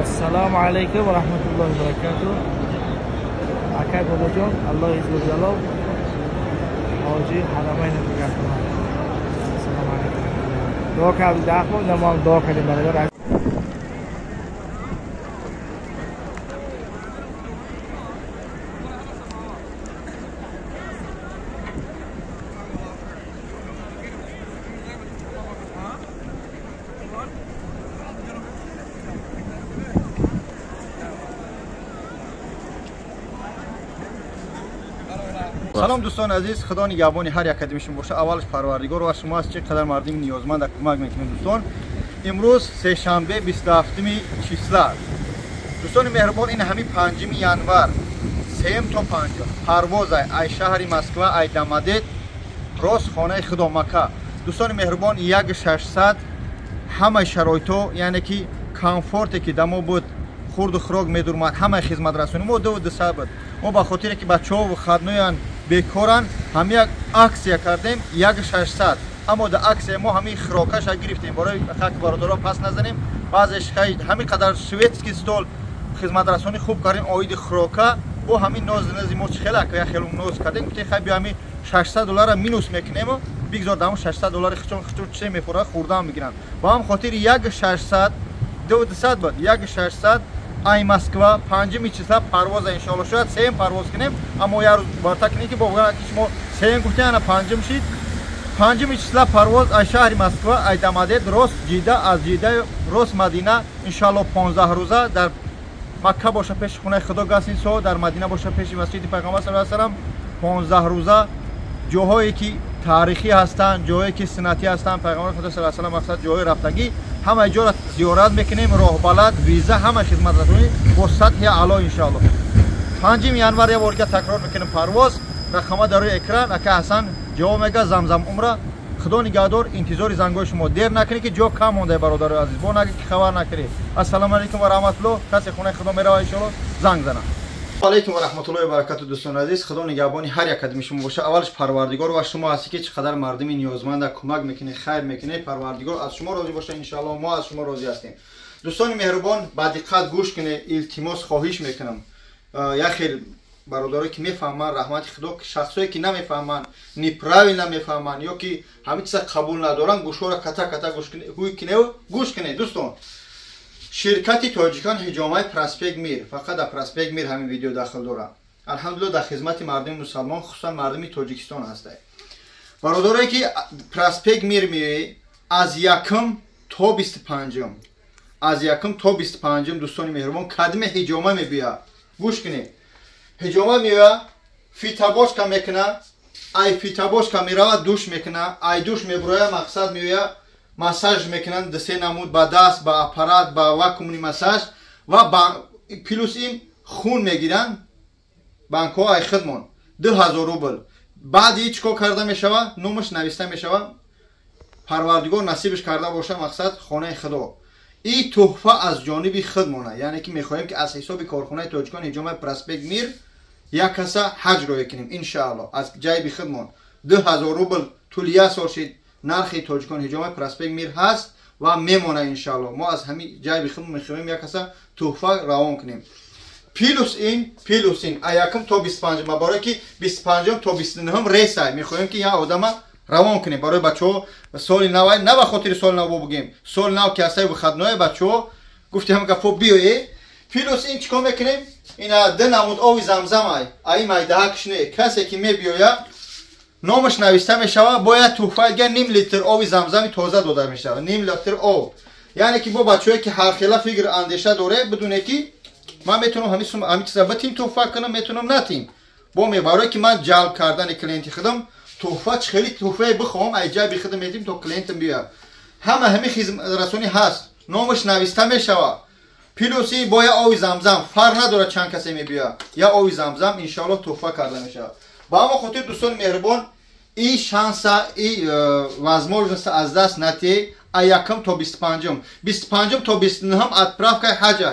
Assalomu alaykum va rahmatullohi va barakatuh. Aka bobojon, Alloh izz va jalol. Hoji Haramayn Assalomu alaykum. Duo kabul daxmo, namon duo qiling baravar. سلام دوستان عزیز، خدا نگهبان هر یک کدومشون باشه. اولش پروردگار و شما از چقدر مردم نیازمند کمک میکنید دوستان. امروز سه شنبه 27 چیسلا. دوستان مهربان، این همین 5 ینور 3 تا 5 پرواز ای شهر مسکو ای دمدید راست خانه خدا مکه. دوستان مهربان 1600 همه شرایطو، یعنی که کامفورتی که دمو بود خورد و خوراک میدورمد، همه خدمت رسانی ما دو سبب ما به خاطر که بچه‌ها و خدمایان بیکارن هم یک اکسیا کردیم 1600. اما در اکسیا ما همین خوراکش گرفتیم برای خاک برادرها پس نزنیم. بعضش خیلی همین قدر سویتسکی استول خدمت رسانی خوب کردیم آید خوراکا با همین ناز ما خیلی خیلی ناز کردیم که خیلی همین $600 مینوس میکنیم و بگذار دام $600 خچون چه میپره خوردن میگیرن. با هم خاطر 1600 200 بود 1600 ای مسکو 5 چیسلا پرواز انشالله شاید 3 پرواز کنیم. اما یه روز بارتا کنیم که با وقتی شما 3 گفتین 5 شید 5 چیسلا پرواز ای شهر مسکو ای دمدید راست جیده، از جیده راست مدینه انشالله 15 روزه در مکه باشه پیش خونه خدا گسین سو، در مدینه باشه پیش مسجد پیغمبر صلی الله علیه و سلم 15 روزه جاهایی که تاریخی هستند، جاهایی که سنتی هستند پیغمبر خدا صلی الله علیه و سلم مقصد جای رفتگی همه جا را زیارت میکنیم. راه بلد ویزا همه خدمت رسانی با سطح اعلی انشالله. 5 ینور یه بار تکرار میکنیم پرواز رقم در اکران اکا حسن جواب میگه زمزم عمره. خدا نگهدار، انتظار زنگای شما دیر نکنید که جا کم مونده برادر عزیز، با نگه که خبر نکنید. السلام علیکم و رحمت الله. کسی خونه خدا میره انشالله زنگ زنه. علیکم و رحمت الله و برکات دوستان عزیز، خدا نگهبانی هر یک کدوم شما باشه. اولش پروردگار و شما هستی که چقدر مردم نیازمند کمک میکنه خیر میکنه. پروردگار از شما راضی باشه انشالله، ما از شما راضی هستیم. دوستان مهربان با دقت گوش کنید، التماس خواهش میکنم. یا خیلی برادرایی که میفهمن رحمت خدا، شخصایی که نمیفهمن نیپراوی نمیفهمن یا که همین چیزا قبول ندارن گوشو را کتا گوش کنید دوستان. شرکت تاجیکان هجامه پرسپیگ میر، فقط در پرسپیگ میر همین ویدیو داخل داره. الحمدلله در خدمت مردم مسلمان خصوصا مردم تاجیکستان هسته. برادرایی که پرسپیگ میر می از 1 تا 25 از 1 تا 25 دوستان مهربان کدم هجامه میبیا. گوش کنید. هجامه میبیا فیتاباش کا میکنه، ای فیتاباش کا میرا دوش میکنه، ای دوش میبرویا مقصد میبیا مساج میکنن دسته نمود با دست با اپارات با واکومنی مساج و با پلوس این خون میگیرن بانکو ای خدمون 2000 روبل. بعد هیچ کو کرده میشوه نومش نوشته میشوه پروردگار نصیبش کرده باشه مقصد خانه خدا. این تحفه از جانب خدمونه، یعنی که میخوایم که از حساب کارخانه تاجیکان هجامه پرسپیگ میر یک کسا حج رو کنیم انشاءالله از جیب خدمون. 2000 روبل طول یک سال شد نرخ تاجیکان هجامه پرسپیگ میر هست و میمونه انشالله. ما از همین جیب خودمون میخوایم یک کسا تحفه روان کنیم. پیلوس این ایاکم تا 25 برای که 25 تا 29 ریس های میخوایم که یا آدم روان کنیم برای بچه‌ها سال نو نه به خاطر سال نو بگیم سال نو که اسای خدمای بچه‌ها گفتیم که فو بیوی پیلوس این چیکار میکنیم؟ اینا ده نمود آوی زمزم ای مایده کشنه کسی که میبیویا نامش نوشته میشوه باید تحفه گه نیم لیتر آب زمزم تازه داده میشوه. نیم لیتر آب، یعنی که با بچه‌ای که هر خیلی فکر اندیشه داره بدونه که من میتونم همین چیزا بتیم تحفه کنم میتونم نتیم با میبره که من جلب کردن کلینت خودم تحفه خیلی تحفه بخوام ای جای بخدم میتیم تا کلینتم بیا. همین خدمت رسانی هست نامش نوشته میشوه. پیلوسی با یا آب زمزم فرق نداره چند کسی میبیا یا آب زمزم انشالله تحفه کرده میشه. با ما خاطر دوستان مهربان این شانس این возможность از دست نتی ایاکم تا 25 تا 29 اتپراف که حج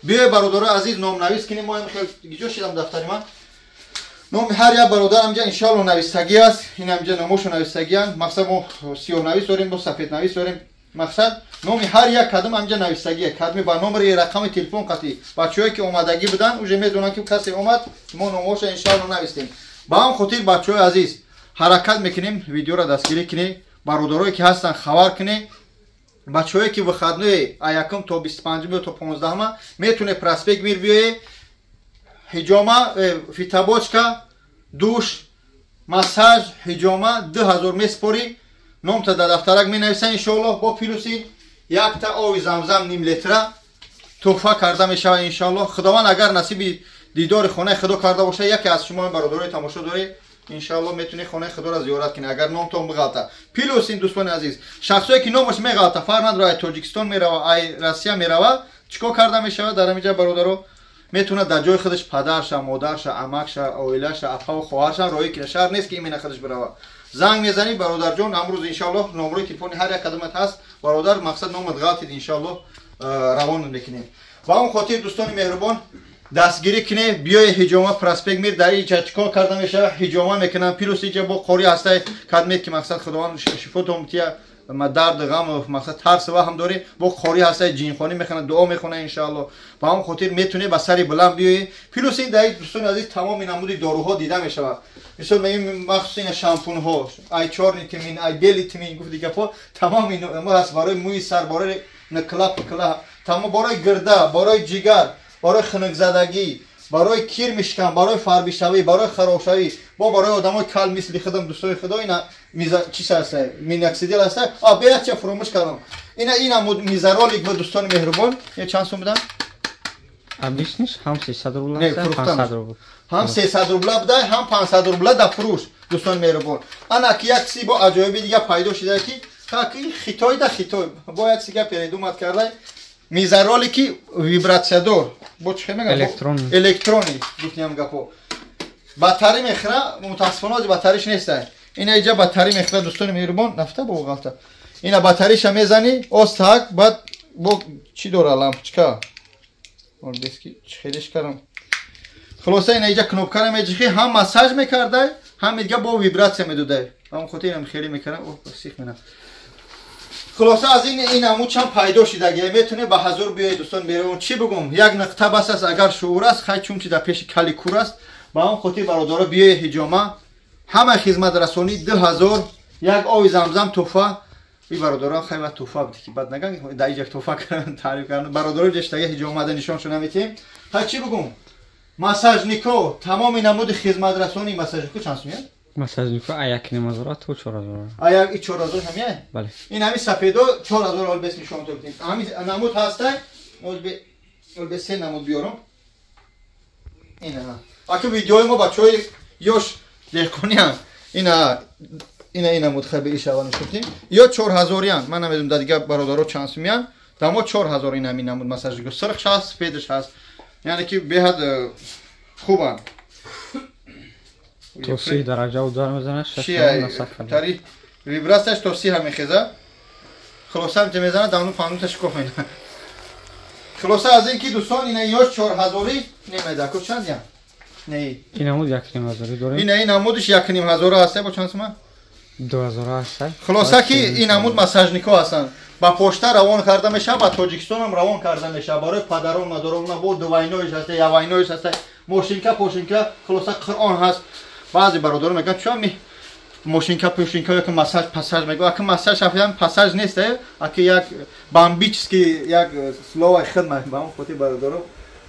بیای برادر عزیز نام نویس کنیم. ما خیلی گیجا شدم دفتر من نام هر یک برادر همجا انشالله نویستگی است. این همجا ناموش نویستگی است. مقصد ما سیاه نویس داریم با سفید نویس داریم. мақсад номи ҳар як кадам амҷа навистагие кадми ба номери рақами телефон қати бачаҳое ки омадагӣ буданд уже медонанд ки касе омад мо номоша иншоалло навистем ба ҳам хотир бачаҳои азиз ҳаракат мекунем видеоро дастгирӣ кунем бародарое ки ҳастанд хабар кунем бачаҳое ки выходное аякум то 25 то 15 метуне проспект мир биёе ҳиҷома фитобочка душ массаж ҳиҷома 2000 меспорӣ номта дар дафтарак менависанд иншоалло бо плюси якта оби замзам ним литра туҳфа карда мешавад иншоалло худованд агар насиби дидори хонаи худо карда бошад яке аз шумо бародарои тамошо доред иншоалло метунед хонаи худоро зиёрат кунед агар номтон меғалта плюс ин дӯстони азиз шахсое ки номаш меғалта фарҳанд ай тоҷикистон мерава ай россия мерава чикор карда мешавад дар амиҷа бародаро метавонад дар ҷои худаш падарша модарша амакша оилаша апаву хоҳарша роҳӣ кунад шаҳр нест ки имена худаш бирава занг мезанӣ бародарҷон амрӯз иншоалло номерои телефони ҳар як кадамат ҳаст бародар мақсад номат ғалтид иншоалло равон мекунем ба он хотир дӯстони меҳрубон дастгирӣ кунед биёе ҳиҷома проспект мир дар инҷа чикор карда мешавад ҳиҷома мекунанд плюс инҷа бо қори ҳастай кадмед ки мақсад худованд шифотон тия дард ғам мақсад тарс ва ҳам дори бо қори ҳастай ҷинхонӣ мехонад дуо мехонад иншоалло ба он хотир метунед ба сари буланд биёед плюс ин дар дӯстони азиз тамоми намуди доруҳо дида мешавад мисол мегӯем махсус ин шампунҳо ай чорни тимин ай бели тимин гуфти гапо тамоми ҳаст барои мӯи сар барои накла тамом барои гирда барои ҷигар барои хунукзадагӣ барои кир мишкан барои фарбишавӣ барои харобшавӣ бо барои одамои кал мисли худам дӯстони худо ина чис аст миноксидил аст беяча фуромӯш кардам ина мизаролик ба дӯстони меҳрубон чанд сум будам обычниш ҳам 300 рубл аст ҳам 500 рубл ҳам 300 рубла будай ҳам 500 рубла дар фурӯш дӯстони меҳрубон ана ки як чизи бо аҷоиби дига пайдо шуда ки хитой да хитой бо як чизи передумат кардай мизароли ки вибратсиядор бо чӣ мегӯям электрони гуфтиам гапо батарӣ мехӯра мутаассифона ози батариш нестай ина иҷа батарӣ мехӯра дӯстони меҳрубон нафта бо ғалта ина батариша мезани остак баъд бо чӣ дора лампочка орбески чхелиш кардам хулоса ина иҷа кнопкара меҷихи ҳам массаж мекардай ҳам дига бо вибратсия медодай ҳам хотирам хеле мекардам сих мена хулоса аз ин амуд чанд пайдо шидагӣ метунед ба ҳазур биёед дӯстон меҳрубон чӣ бугум як нуқта бас аст агар шуъур аст хай чунки дар пеши кали кур аст ба он хотир бародаро биёед ҳиҷома ҳамаи хизматрасонӣ 2000 як оби замзам туҳфа и бародаро хай ва туҳфа буд ки бад наган дар иҷа туҳфа таъриф кардан бародаро ҷештаги ҳиҷомада нишоншо наметем хай чӣ бугум массажнико тамоми намуди хизматрасонӣ массажнико чанд сум массажнико аяк немазора то 4000 аяк 4000 ҳамия бале ин ҳами сафедо 4000 олбес нишон то будем ҳами намуд ҳастай олбес се намуд биёрам ина аки видеои мо бачаҳои ёш деҳқониам ина намуд хай бери шава нишотим ё 4000 ман намедонам дар дига бародаро чанд сумиян дар мо 4000 ин ҳами намуд массажнико сирхш ҳаст сафедаш ҳаст яъне ки беҳад хубанд то 30 дараҷа удар мезанад тари вибратсияш то 30 мехезад хулоса амҷа мезанад давно фануташ коф мена хулоса аз ин ки дӯстон ина ёш 4000 немеда ко чанд я не ин намуд 1500 дорем ин намудиш 1500 аст бо чанд сума 2000 аст хулоса ки ин намуд массажнико ҳастанд ба почта равон карда мешавад ба тоҷикистон ҳам равон карда мешавад барои падарон мадарон бо дувайноиш ҳаст явайноиш ҳаст мошинка пошинка хулоса қуръон ҳаст баъзе бародарон мегӯянд чӯ ҳами мошинка пошинка як массаж пассаж мегӯянд аки массаж ҳафтан пассаж нест аки як бомбический як слово хидма ба он хотир бародаро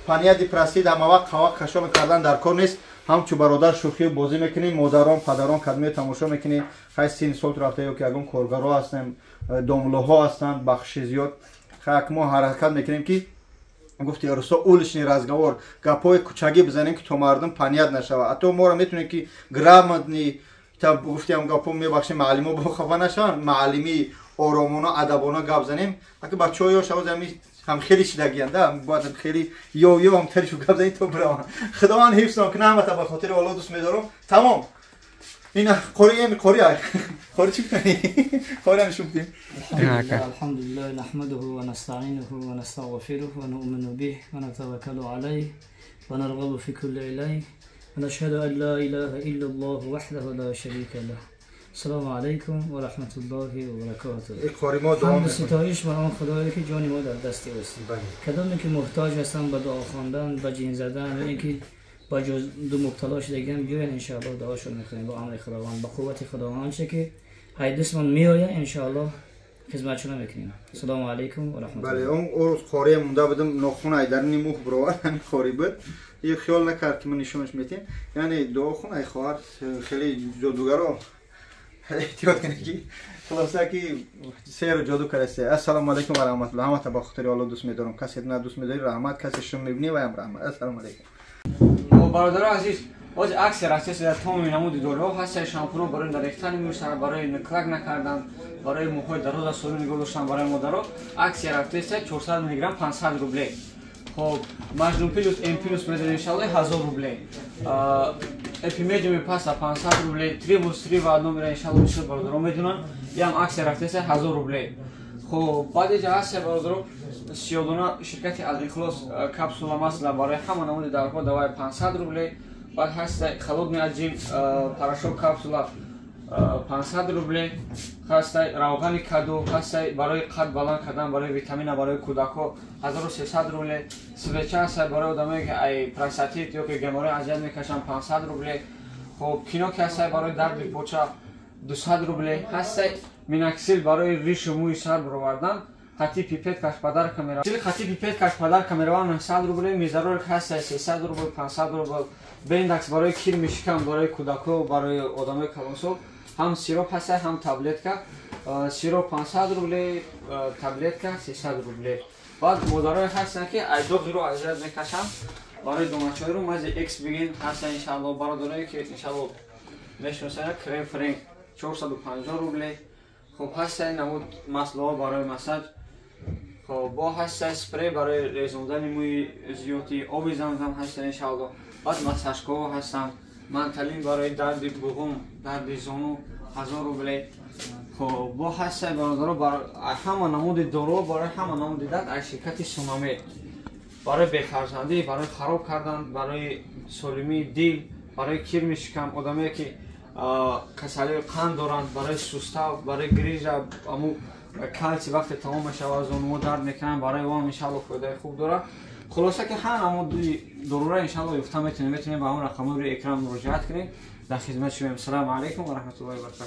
пания депрессия дар мавақт ҳава кашон кардан дар кор нест ҳамчу бародар шӯхӣ бозӣ мекунем модарон падарон кадме тамошо мекунем хай син сол рафта ё ки ягон коргаро ҳастанд домлоҳо ҳастанд бахши зиёд хай мо ҳаракат мекунем ки гуфти русо уличный разговор гапои кучагӣ бизанем ки то мардум паният нашавад ҳатто моро метунем ки грамотни гуфтиам гапо мебахшем маълимо бо хафа нашаванд маълими оромона адабона гап занем аки бачаҳо ё шавад ҳам хеле шидагианда бояд хеле ё ҳам таришу гап занем то бираванд худованд ҳифзон кунад ҳамата ба хотири оло дӯст медорам тамом ина қори чӣ кунӣ қори нишон бидем алҳамдулиллаҳ наҳмадуҳу ва настаъинуҳу ва настағфируҳу ва нуъмину биҳ ва натаваккалу алайҳ ва нарғабу фи кулли илайҳ ва нашҳаду ан ла илаҳа иллаллоҳ ваҳдаҳу ла шарика лаҳ السلام علیکم و رحمت الله و برکاته. کاری ما دوام حمد ستایش به آن خدایی که جان ما در دست اوست. کدامی که محتاج هستن به دعا خواندن، به جین زدن و اینکه با جز دو مبتلا شدگان بیاین ان شاء الله دعاشون میکنیم با امر خداوند، با قوت خداوند چه که های دستمون میآید ان شاء الله خدمتشون میکنیم. السلام علیکم و رحمت الله. بله اون کاری مونده بودم ناخون ای در نیمو برو همین کاری بود. یه خیال نکرد که من نشونش میتیم. یعنی دعا خون ای خواهر خیلی جادوگرا احتیاط کنید که خلاصه که سیر جادو کرسته. السلام علیکم و رحمت الله. همه تا با خاطر الله دوست می‌دارم. کسی نه دوست می‌داری رحمت، کسی شما می‌بینی و هم رحمت. السلام علیکم. برادران عزیز، از اکثر اساس در تمام نمود دورو هست شامپو برای نریختن می‌شود، برای نکلک نکردن، برای موهای دراز سالون گذاشتن برای مادرها اکثر اساس 400 میلی گرم 500 روبل. خب مجنون پلوس ام پلوس بده ان شاء الله 1000 روبل. اپیمیدیوم پاس 500 روبل، تریبوس تری و نمره ان شاء الله میشه برادران میدونن. یم اکثر اساس 1000 روبل. خب بعد جا هست برادران سیودونا شرکت الاخلاص کپسولا مثلا برای همه نمود داروها دوای 500 روبل. بعد هست خلود میاجیم پاراشوک کپسولا 500 روبل. هست روغن کادو، هست برای قد بلند کردن، برای ویتامین برای کودک‌ها 1300 روبل. سویچ هست برای آدمایی که ای پراستیت یا که گموری اذیت میکشن 500 روبل. خب کینوک هست برای درد پوچه 200 روبل. هست میناکسیل برای ریش و موی سر برآوردن. خطی پیپت کشپدر کامرا، خطی پیپت کشپدر کامرا 900 روبل. میزارور هست 300 روبل 500 روبل. بیندکس برای کیر میشکم برای کودک‌ها برای آدمای کلانسو. هم سیروپ هست هم تابلت کا. سیروپ 500 روبل، تابلت کا 300 روبل. بعد مدارای هستن که ای دو غیرو اذیت میکشن برای دوماچای رو ماز ایکس بگین هست ان شاء الله برادرایی که ان شاء الله نشونسن کریم فرنگ 450 روبل. خب هست نمود مسئله برای مساج. خب با هست اسپری برای ریزوندن موی زیوتی، آب زمزم هست ان شاء الله. بعد مساجکو هستن، منتلین برای درد بغم، درد زانو 1000 روبل. خب با هست برادران برای همه نمود دارو، برای همه نمود درد از شرکت سونامی برای بخرزندی، برای خراب کردن، برای سالمی دل، برای کیر میشکم آدمایی که کسلی قند دارند، برای سوستا، برای گریز امو کالسی وقت تمام شود زانو درد میکنن، برای وام ان شاء الله فایده خوب داره. خلاصه که همه نمود ضروره ان شاء الله یافته میتونیم با اون رقم روی اکران مراجعه کنیم. در خدمت شما. السلام علیکم و رحمت الله و برکاته.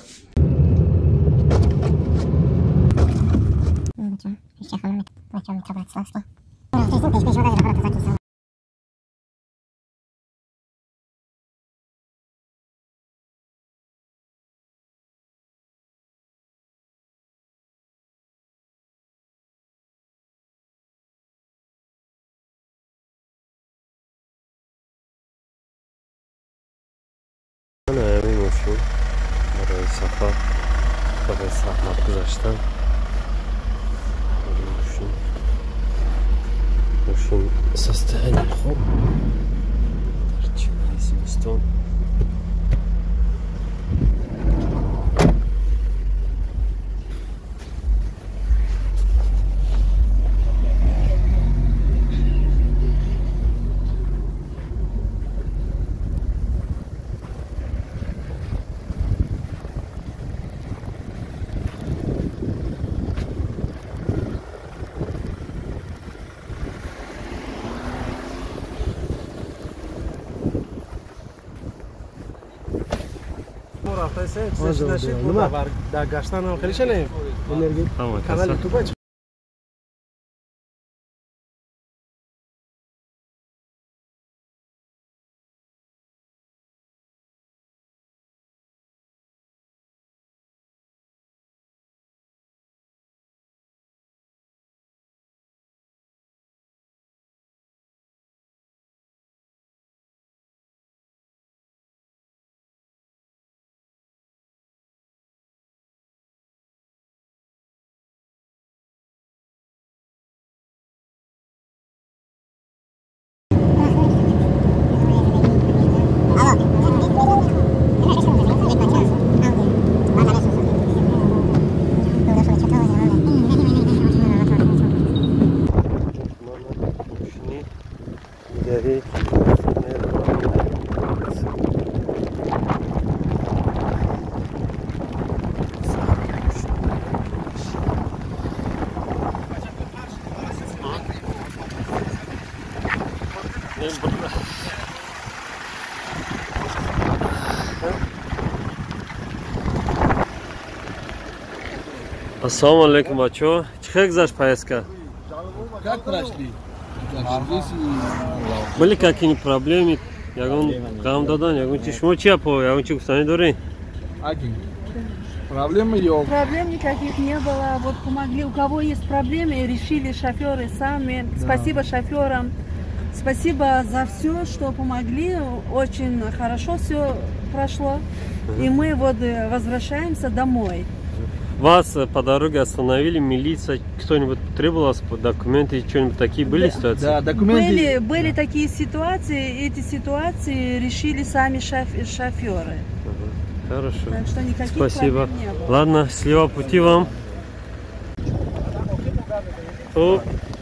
همین ماشین برای سفر برای زحمت گذاشتن. ماشین سسته خیلی خوب در چمن زمستان. در گشتن هم خیلی شنیم انرژی کانال یوتیوب Ассалому алейкум, бачо. Чья гзаш поездка? Как прошли? Были какие-нибудь проблемы? Ягон гам дадан, ягон чешмочия по, ягон чекустане дори. Проблемы yok. Проблем никаких не было. Вот помогли. У кого есть проблемы, решили шоферы сами. Да. Спасибо шоферам. Спасибо за все, что помогли. Очень хорошо все прошло. И мы вот возвращаемся домой. Вас по дороге остановили, милиция, кто-нибудь требовал документы, что-нибудь такие были ситуации? Да, документы. Были такие ситуации, эти ситуации решили сами шоферы. Хорошо. Так что никаких Спасибо. проблем не было. Ладно, счастливого пути вам.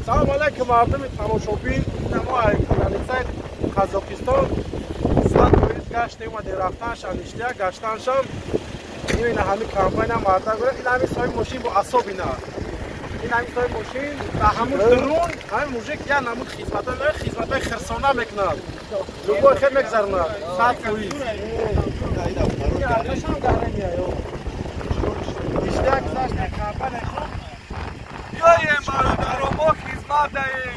Салам алейкум, мардуми тамошобин. Намо айкунанисай Қазоқистон. Сад боид гаште умаде рафтаншан иштия гаштаншан. این همین کامپاین هم مارده گره این همین صاحب ماشین با اصاب اینا این همین صاحب ماشین تا همون درون همین موجه که نمود خدمت های خرسانه میکنند لوگو خیلی میگذرند ساعت پولیس این آتش هم داره میایو اشتیا گذاشت کامپاین خوب بیاییم برادر ما خدمت دهیم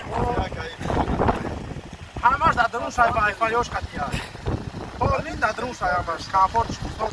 همش در درون شاید با ایفایوش قطعی هست پارلین در درون شاید همش کامفورتش خوب